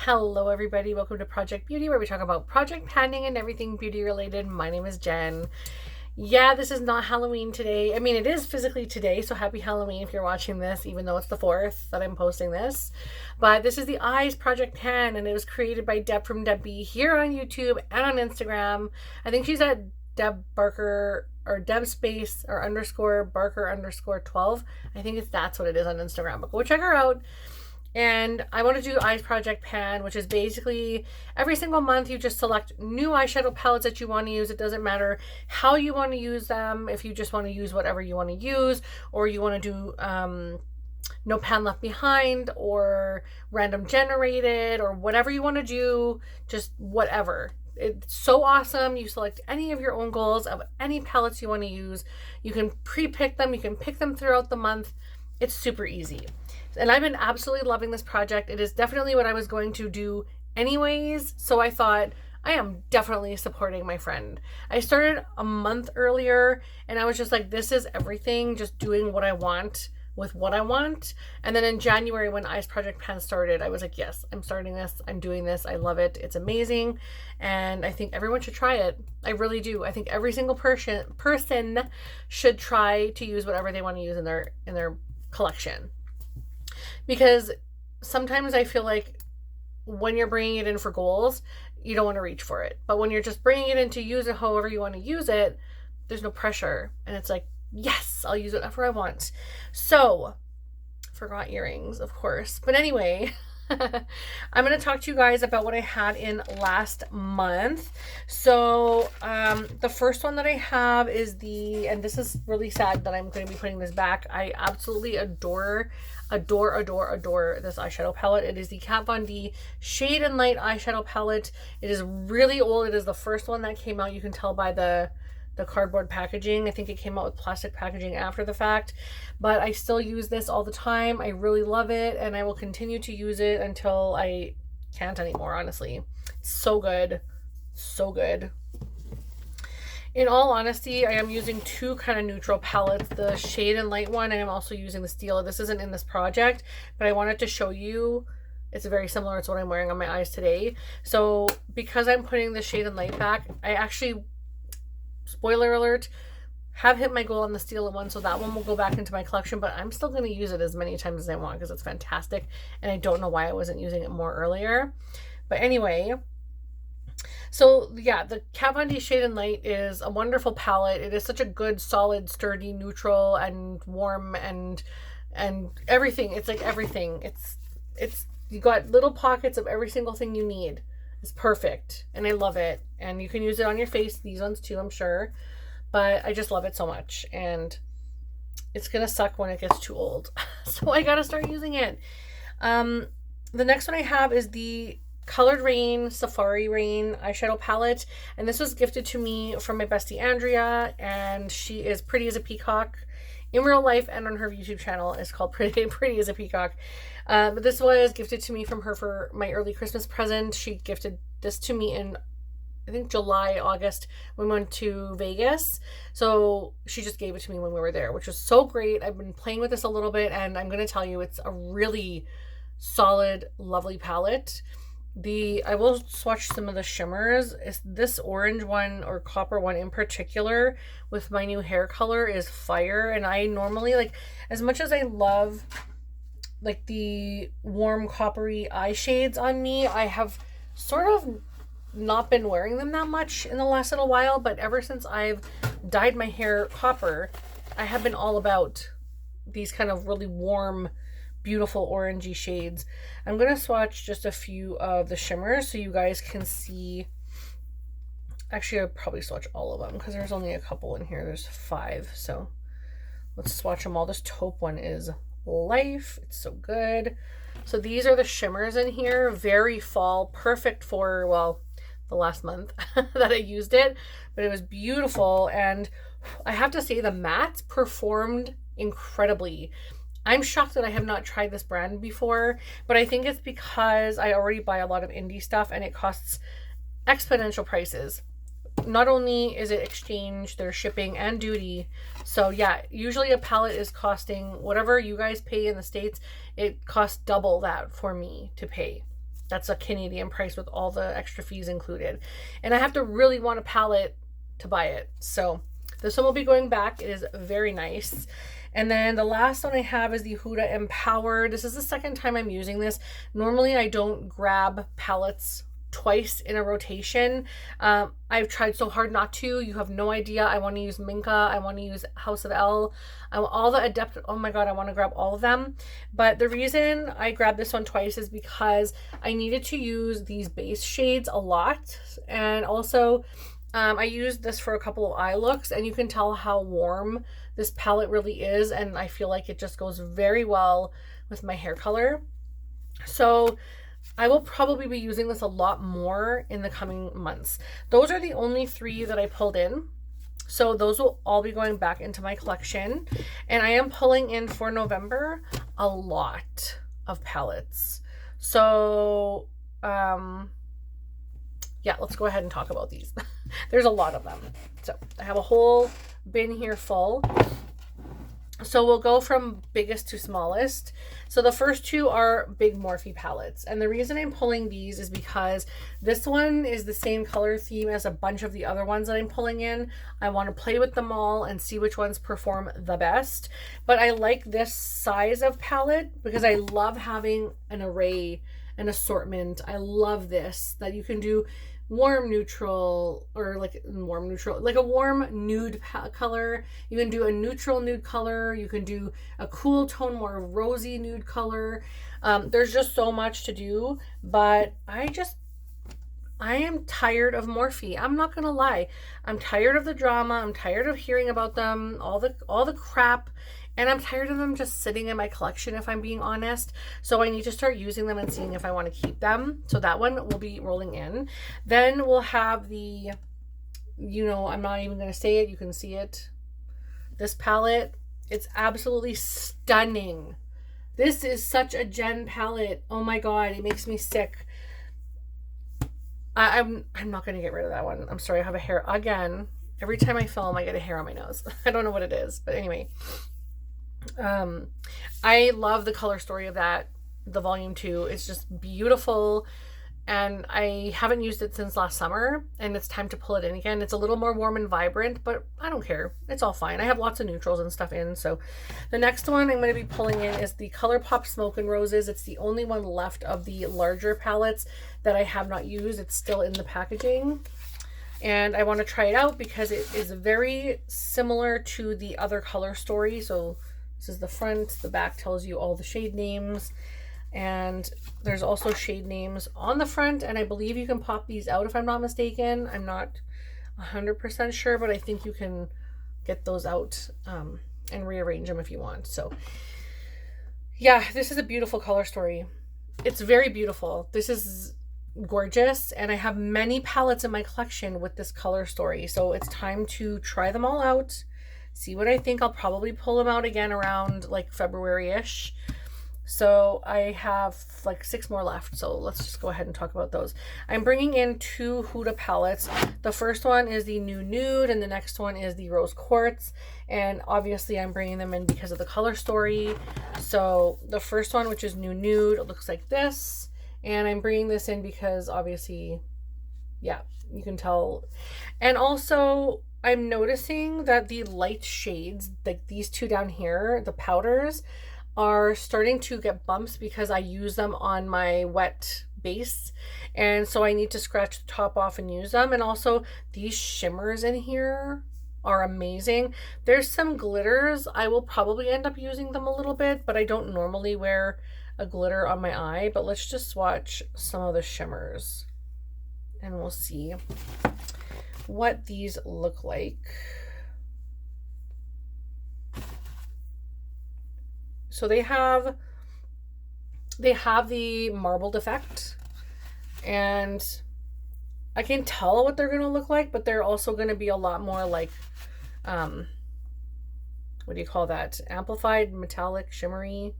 Hello everybody, welcome to Project Beauty, where we talk about project planning and everything beauty related. My name is Jen. Yeah, this is not Halloween today. I mean, it is physically today, so happy Halloween if you're watching this, even though it's the 4th that I'm posting this. But this is the Eyes Project Pan, and it was created by Deb from Debbie here on YouTube and on Instagram. I think she's at Deb Barker or Deb space or underscore Barker underscore 12. I think that's what it is on Instagram, but go check her out. And I want to do Eyes Project Pan, which is basically every single month you just select new eyeshadow palettes that you want to use. It doesn't matter how you want to use them. If you just want to use whatever you want to use, or you want to do no pan left behind or random generated or whatever you want to do, just whatever. It's so awesome. You select any of your own goals of any palettes you want to use. You can pre-pick them. You can pick them throughout the month. It's super easy. And I've been absolutely loving this project. It is definitely what I was going to do anyways. So I thought, I am definitely supporting my friend. I started a month earlier and I was just like, this is everything, just doing what I want with what I want. And then in January when Eyes Project Pan started, I was like, yes, I'm starting this. I'm doing this. I love it. It's amazing. And I think everyone should try it. I really do. I think every single person should try to use whatever they want to use in their collection. Because sometimes I feel like when you're bringing it in for goals, you don't want to reach for it. But when you're just bringing it in to use it however you want to use it, there's no pressure. And it's like, yes, I'll use whatever I want. So, forgot earrings, of course. But anyway, I'm going to talk to you guys about what I had in last month. So the first one that I have is and this is really sad that I'm going to be putting this back. I absolutely adore this eyeshadow palette. It is the Kat Von D Shade and Light eyeshadow palette. It is really old. It is the first one that came out. You can tell by the cardboard packaging. I think it came out with plastic packaging after the fact, but I still use this all the time. I really love it, and I will continue to use it until I can't anymore, honestly. It's so good. So good. In all honesty, I am using two kind of neutral palettes, the Shade and Light one, and I'm also using the Stila. This isn't in this project, but I wanted to show you. It's very similar to what I'm wearing on my eyes today. So because I'm putting the Shade and Light back, I actually, spoiler alert, have hit my goal on the Stila one, so that one will go back into my collection, but I'm still going to use it as many times as I want because it's fantastic, and I don't know why I wasn't using it more earlier. But anyway, so yeah, the Kat Von D Shade and Light is a wonderful palette. It is such a good, solid, sturdy, neutral, and warm, and everything. It's like everything. It's you got little pockets of every single thing you need. It's perfect, and I love it. And you can use it on your face, these ones too, I'm sure, but I just love it so much, and it's gonna suck when it gets too old. So I gotta start using it. The next one I have is the Colored Rain Safari Rain eyeshadow palette, and this was gifted to me from my bestie Andrea, and she is pretty as a peacock in real life, and on her YouTube channel is called Pretty as a Peacock. But this was gifted to me from her for my early Christmas present. She gifted this to me in, I think, July, August, when we went to Vegas. So she just gave it to me when we were there, which was so great. I've been playing with this a little bit, and I'm going to tell you, it's a really solid, lovely palette. I will swatch some of the shimmers. Is this orange one or copper one in particular with my new hair color is fire. And I normally, like, as much as I love like the warm coppery eye shades on me, I have sort of not been wearing them that much in the last little while, but ever since I've dyed my hair copper, I have been all about these kind of really warm, beautiful orangey shades. I'm going to swatch just a few of the shimmers so you guys can see. Actually, I'll probably swatch all of them because there's only a couple in here. There's 5, so let's swatch them all. This taupe one is life. It's so good. So these are the shimmers in here. Very fall, perfect for, well, the last month that I used it, but it was beautiful. And I have to say the mattes performed incredibly. I'm shocked that I have not tried this brand before, but I think it's because I already buy a lot of indie stuff and it costs exponential prices. Not only is it exchange, there's shipping and duty. So yeah, usually a palette is costing whatever you guys pay in the States, it costs double that for me to pay. That's a Canadian price with all the extra fees included. And I have to really want a palette to buy it. So this one will be going back. It is very nice. And then the last one I have is the Huda Empower. This is the second time I'm using this. Normally I don't grab palettes twice in a rotation. I've tried so hard not to. You have no idea. I want to use Minka. I want to use House of Elle. All the Adept. Oh my God, I want to grab all of them. But the reason I grabbed this one twice is because I needed to use these base shades a lot. And also I used this for a couple of eye looks, and you can tell how warm this palette really is. And I feel like it just goes very well with my hair color. So I will probably be using this a lot more in the coming months. Those are the only 3 that I pulled in. So those will all be going back into my collection. And I am pulling in for November a lot of palettes. So, yeah, let's go ahead and talk about these. There's a lot of them. So I have a whole bin here full. So we'll go from biggest to smallest. So the first 2 are big Morphe palettes. And the reason I'm pulling these is because this one is the same color theme as a bunch of the other ones that I'm pulling in. I want to play with them all and see which ones perform the best. But I like this size of palette because I love having an array, an assortment. I love this, that you can do warm neutral, or like warm neutral, like a warm nude color. You can do a neutral nude color. You can do a cool tone, more rosy nude color. There's just so much to do, but I am tired of Morphe. I'm not gonna lie. I'm tired of the drama. I'm tired of hearing about them, all the crap. And I'm tired of them just sitting in my collection, if I'm being honest. So I need to start using them and seeing if I want to keep them. So that one will be rolling in. Then we'll have the, I'm not even going to say it. You can see it. This palette, it's absolutely stunning. This is such a Jen palette. Oh my God, it makes me sick. I'm not going to get rid of that one. I'm sorry, I have a hair again. Every time I film, I get a hair on my nose. I don't know what it is, but anyway. I love the color story of that, the volume 2. It's just beautiful, and I haven't used it since last summer, and it's time to pull it in again. It's a little more warm and vibrant, but I don't care. It's all fine. I have lots of neutrals and stuff in. So the next one I'm going to be pulling in is the ColourPop Smoke and Roses. It's the only one left of the larger palettes that I have not used. It's still in the packaging. And I want to try it out because it is very similar to the other color story. So this is the front. The back tells you all the shade names. And there's also shade names on the front. And I believe you can pop these out if I'm not mistaken. I'm not 100% sure, but I think you can get those out and rearrange them if you want. So yeah, this is a beautiful color story. It's very beautiful. This is gorgeous, and I have many palettes in my collection with this color story. So it's time to try them all out. See what I think. I'll probably pull them out again around like February-ish. So I have like 6 more left. So let's just go ahead and talk about those. I'm bringing in 2 Huda palettes. The first one is the New Nude, and the next one is the Rose Quartz. And obviously I'm bringing them in because of the color story. So the first one, which is New Nude, it looks like this. And I'm bringing this in because obviously, yeah, you can tell. And also, I'm noticing that the light shades, like these 2 down here, the powders, are starting to get bumps because I use them on my wet base. And so I need to scratch the top off and use them. And also, these shimmers in here are amazing. There's some glitters. I will probably end up using them a little bit, but I don't normally wear a glitter on my eye. But let's just swatch some of the shimmers and we'll see what these look like. So they have the marbled effect, and I can tell what they're going to look like, but they're also going to be a lot more like, what do you call that? Amplified, metallic, shimmery.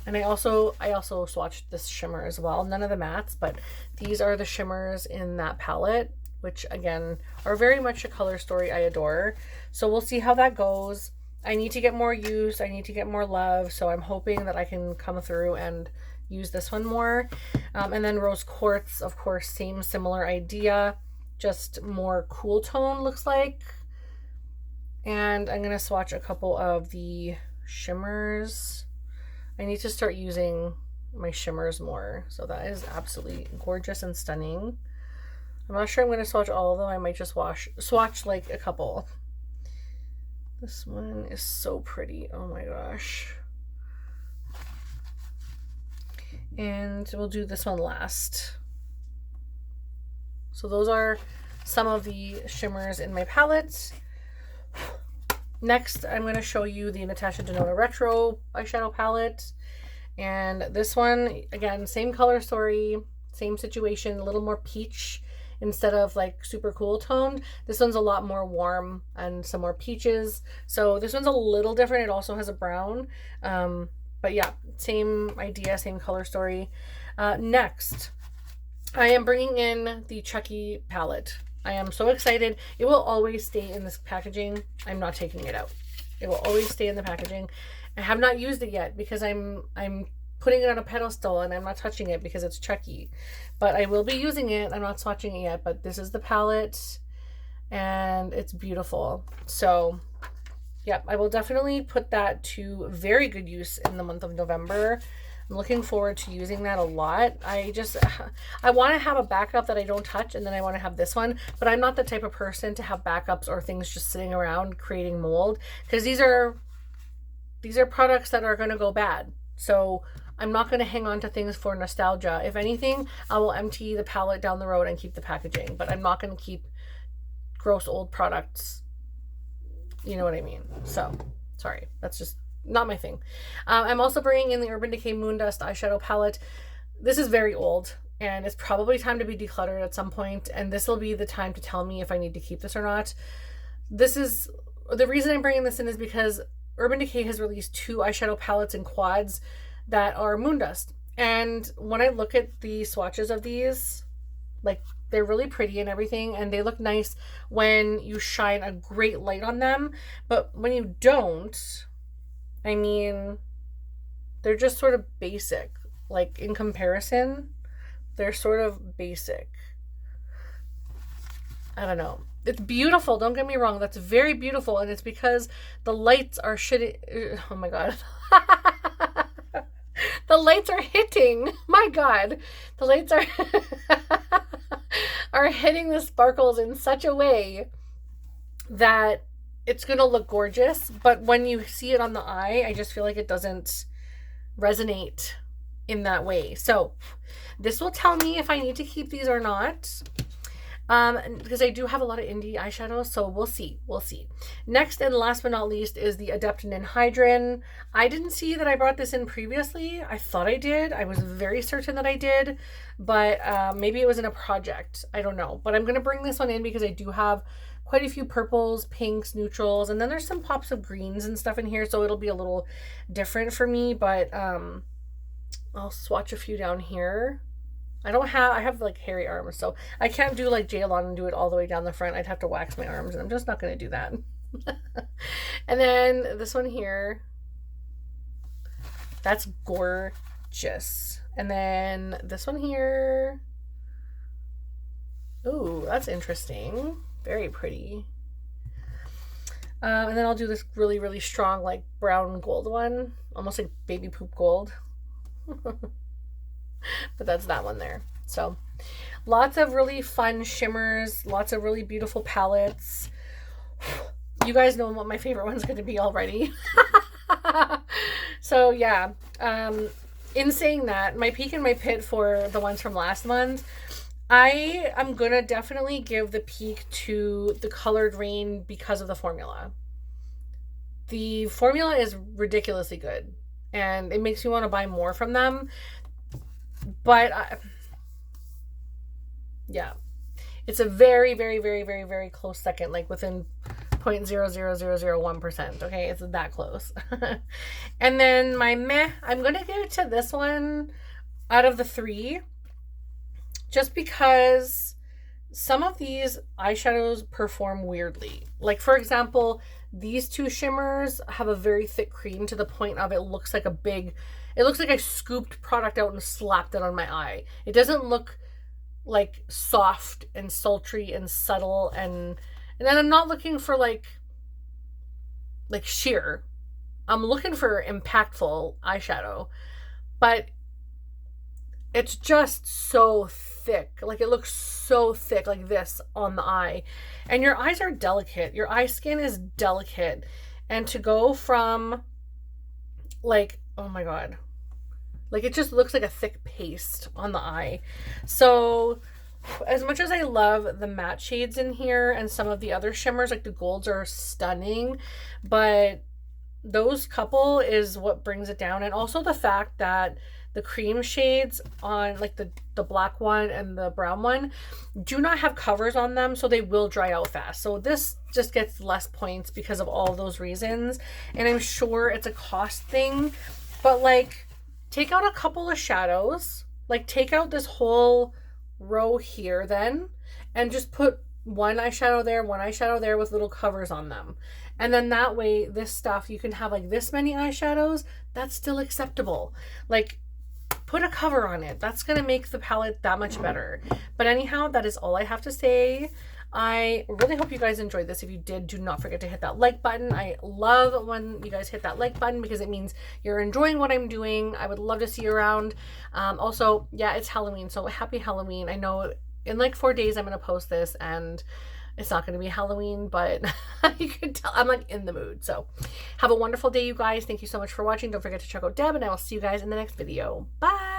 And I also swatched this shimmer as well. None of the mattes, but these are the shimmers in that palette, which again are very much a color story I adore. So we'll see how that goes. I need to get more use. I need to get more love. So I'm hoping that I can come through and use this one more. And then Rose Quartz, of course, same similar idea, just more cool tone looks like. And I'm going to swatch a couple of the shimmers. I need to start using my shimmers more. So that is absolutely gorgeous and stunning. I'm not sure I'm going to swatch all of them. I might just swatch like a couple. This one is so pretty. Oh my gosh. And we'll do this one last. So those are some of the shimmers in my palette. Next, I'm going to show you the Natasha Denona Retro eyeshadow palette. And this one, again, same color story, same situation, a little more peach instead of like super cool toned. This one's a lot more warm and some more peaches. So this one's a little different. It also has a brown. But yeah, same idea, same color story. Next, I am bringing in the Chucky palette. I am so excited. It will always stay in this packaging. I'm not taking it out. It will always stay in the packaging. I have not used it yet because I'm putting it on a pedestal and I'm not touching it because it's Chucky. But I will be using it. I'm not swatching it yet, but this is the palette and it's beautiful. So yeah, I will definitely put that to very good use in the month of November. I'm looking forward to using that a lot. I want to have a backup that I don't touch, and then I want to have this one, but I'm not the type of person to have backups or things just sitting around creating mold, because these are products that are going to go bad. So I'm not going to hang on to things for nostalgia. If anything, I will empty the palette down the road and keep the packaging, but I'm not going to keep gross old products. You know what I mean? So sorry, that's just not my thing. I'm also bringing in the Urban Decay Moondust eyeshadow palette. This is very old and it's probably time to be decluttered at some point, and this will be the time to tell me if I need to keep this or not. This is the reason I'm bringing this in is because Urban Decay has released 2 eyeshadow palettes in quads that are Moondust, and when I look at the swatches of these, like, they're really pretty and everything, and they look nice when you shine a great light on them, but when you don't, I mean, they're just sort of basic. Like, in comparison, they're sort of basic. I don't know. It's beautiful, don't get me wrong. That's very beautiful, and it's because the lights are shitty. Oh my god. The lights are hitting. My god. The lights are are hitting the sparkles in such a way that it's going to look gorgeous, but when you see it on the eye, I just feel like it doesn't resonate in that way. So this will tell me if I need to keep these or not, because I do have a lot of indie eyeshadows, so we'll see. Next and last but not least is the Adept Ninhydrin. I didn't see that I brought this in previously. I thought I did. I was very certain that I did, but maybe it was in a project. I don't know, but I'm going to bring this one in because I do have quite a few purples, pinks, neutrals, and then there's some pops of greens and stuff in here, so it'll be a little different for me, but I'll swatch a few down here. I have like hairy arms, so I can't do like Jaylon and do it all the way down the front. I'd have to wax my arms, and I'm just not going to do that. And then this one here, that's gorgeous. And then this one here, ooh, that's interesting. Very pretty. And then I'll do this really, really strong, like brown gold one, almost like baby poop gold. But that's that one there. So lots of really fun shimmers, lots of really beautiful palettes. You guys know what my favorite one's going to be already. So yeah, in saying that, my peak and my pit for the ones from last month, I am going to definitely give the peak to the Colored Rain because of the formula. The formula is ridiculously good, and it makes me want to buy more from them. But yeah, it's a very, very, very, very, very close second, like within 0.00001%. Okay, it's that close. And then my meh, I'm going to give it to this one out of the 3. Just because some of these eyeshadows perform weirdly. Like, for example, these 2 shimmers have a very thick cream to the point of it looks like a big it looks like I scooped product out and slapped it on my eye. It doesn't look like soft and sultry and subtle, and then I'm not looking for like sheer. I'm looking for impactful eyeshadow, but it's just so thick. Like, it looks so thick like this on the eye. And your eyes are delicate. Your eye skin is delicate. And to go from like, oh my God, like, it just looks like a thick paste on the eye. So as much as I love the matte shades in here and some of the other shimmers, like the golds are stunning, but those couple is what brings it down. And also the fact that the cream shades on like the black one and the brown one do not have covers on them, so they will dry out fast. So this just gets less points because of all those reasons. And I'm sure it's a cost thing, but like, take out a couple of shadows, like take out this whole row here then, and just put one eyeshadow there with little covers on them. And then that way, this stuff, you can have like this many eyeshadows, that's still acceptable. Like, put a cover on it. That's going to make the palette that much better. But anyhow, that is all I have to say. I really hope you guys enjoyed this. If you did, do not forget to hit that like button. I love when you guys hit that like button because it means you're enjoying what I'm doing. I would love to see you around. Also, yeah, it's Halloween, so happy Halloween. I know in like 4 days I'm going to post this and it's not going to be Halloween, but you can tell I'm like in the mood. So have a wonderful day, you guys. Thank you so much for watching. Don't forget to check out Deb, and I will see you guys in the next video. Bye.